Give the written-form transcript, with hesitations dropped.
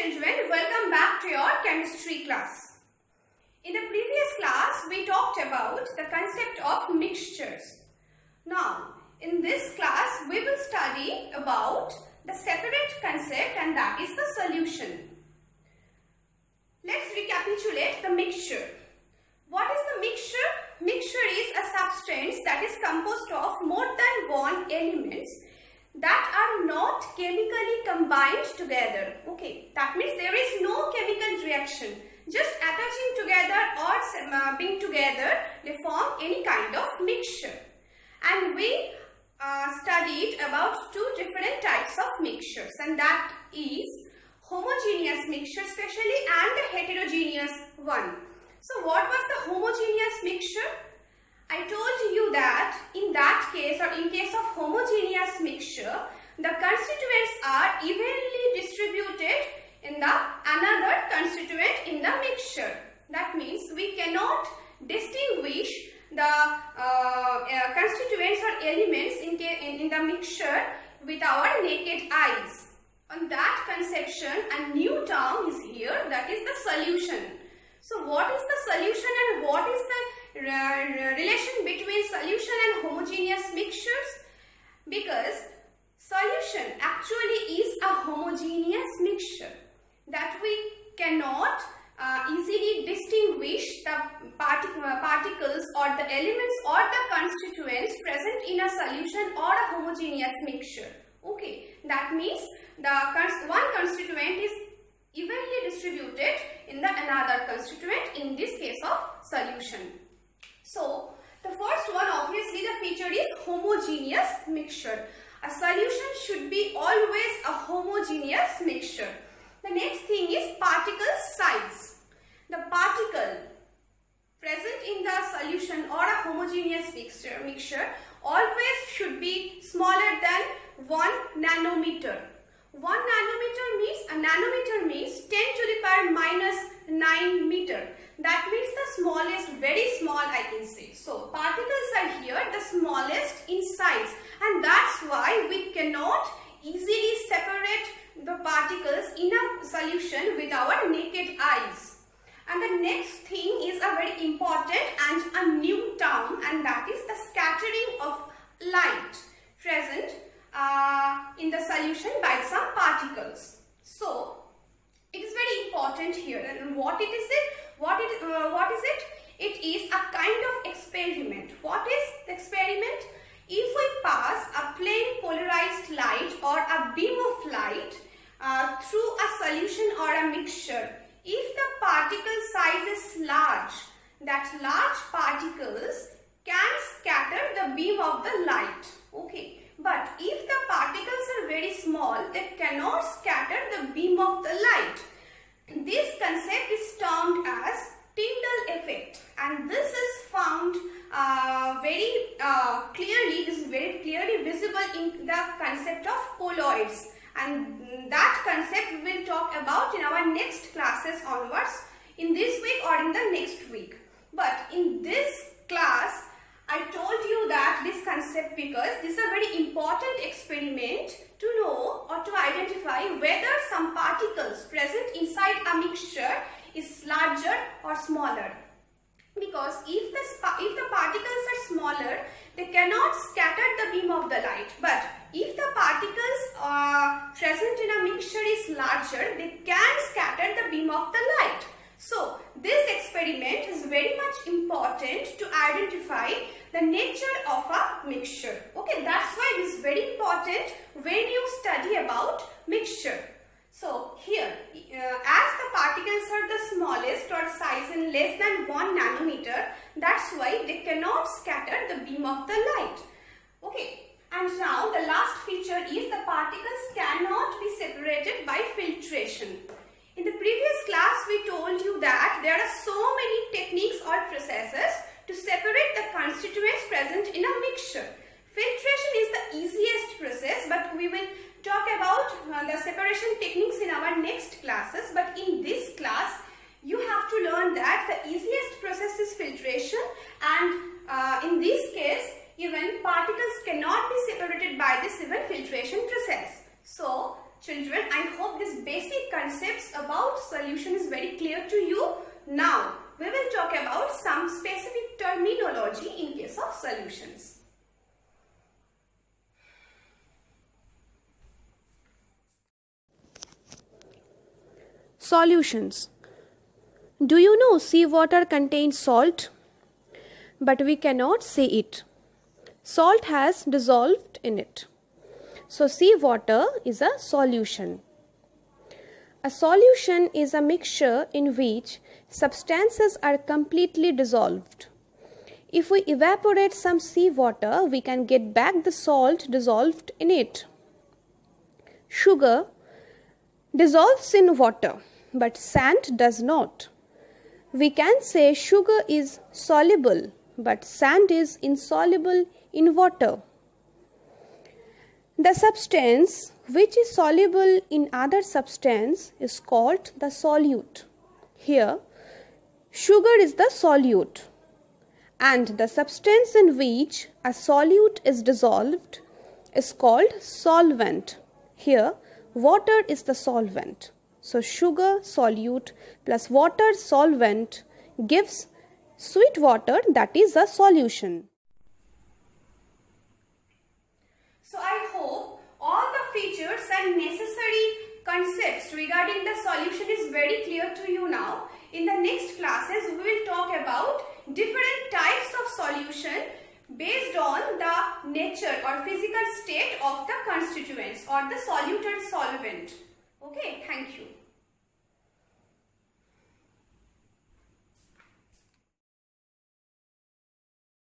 children, welcome back to your chemistry class. In the previous class, we talked about the concept of mixtures. Now, in this class, we will study about the separate concept, and that is the solution. Let's recapitulate the mixture. What is the mixture? Mixture is a substance that is composed of more than one elements that are not chemically combined together. Okay, that means there is no chemical reaction. Just attaching together or being together, they form any kind of mixture. And we studied about two different types of mixtures, and that is homogeneous mixture especially and the heterogeneous one. So what was the homogeneous mixture? I told you that in that case, or in case of homogeneous mixture, the constituents are evenly distributed in the another constituent in the mixture. That means we cannot distinguish the constituents or elements in the mixture with our naked eyes. On that conception, a new term is here, that is the solution. So what is the solution and what is the relation between solution and homogeneous mixtures? Because solution actually is a homogeneous mixture that we cannot easily distinguish the particles or the elements or the constituents present in a solution or a homogeneous mixture. Okay, that means the one constituent is evenly distributed in the another constituent, in this case of solution. So the first one, obviously the feature is homogeneous mixture. A solution should be always a homogeneous mixture. The next thing is particle size. The particle present in the solution or a homogeneous mixture always should be smaller than 1 nanometer. 1 nanometer means 10 to the power minus 9 meter. That means the smallest, very small I can say. So particles are here the smallest in size, and that's why we cannot easily separate the particles in a solution with our naked eyes. And the next thing is a very important and a new term, and that is the scattering of light present in the solution by some particles. So it is very important here. And what it is it? What is it? It is a kind of experiment. What is the experiment? If we pass a plain polarized light or a beam of light through a solution or a mixture, if the particle size is large, that large particles can scatter the beam of the light. Okay. But if the particles are very small, they cannot scatter the beam of the light. This concept is termed as Tinder Effect, and this is found very clearly visible in the concept of colloids, and that concept we will talk about in our next classes onwards, in this week or in the next week. But in this class, I told you that this concept because this is a very important experiment to know or to identify whether some particles present inside a mixture is larger or smaller. Because if the particles are smaller, they cannot scatter the beam of the light. But if the particles present in a mixture is larger, they can scatter the beam of the light. So this experiment is very much important to identify the nature of a mixture. Okay, that's why it is very important when you study about mixture. So here, as the particles are the smallest or size in less than 1 nanometer, that's why they cannot scatter the beam of the light. Okay, and now the last feature is the particles cannot be separated by filtration. In the previous class, we told you that there are so many techniques or processes to separate the constituents present in a mixture. Filtration is the easiest process, but we will talk about the separation techniques in our next classes. But in this class, you have to learn that the easiest process is filtration, and in this case, even particles cannot be separated by this even filtration process. So Children, I hope this basic concepts about solution is very clear to you. Now, we will talk about some specific terminology in case of solutions. Solutions. Do you know seawater contains salt? But we cannot see it. Salt has dissolved in it. So seawater is a solution. A solution is a mixture in which substances are completely dissolved. If we evaporate some seawater, we can get back the salt dissolved in it. Sugar dissolves in water, but sand does not. We can say sugar is soluble, but sand is insoluble in water. The substance which is soluble in other substance is called the solute. Here, sugar is the solute, and the substance in which a solute is dissolved is called solvent. Here, water is the solvent. So, sugar solute plus water solvent gives sweet water, that is a solution. So I hope all the features and necessary concepts regarding the solution is very clear to you now. In the next classes, we will talk about different types of solution based on the nature or physical state of the constituents or the solute and solvent. Okay, thank you.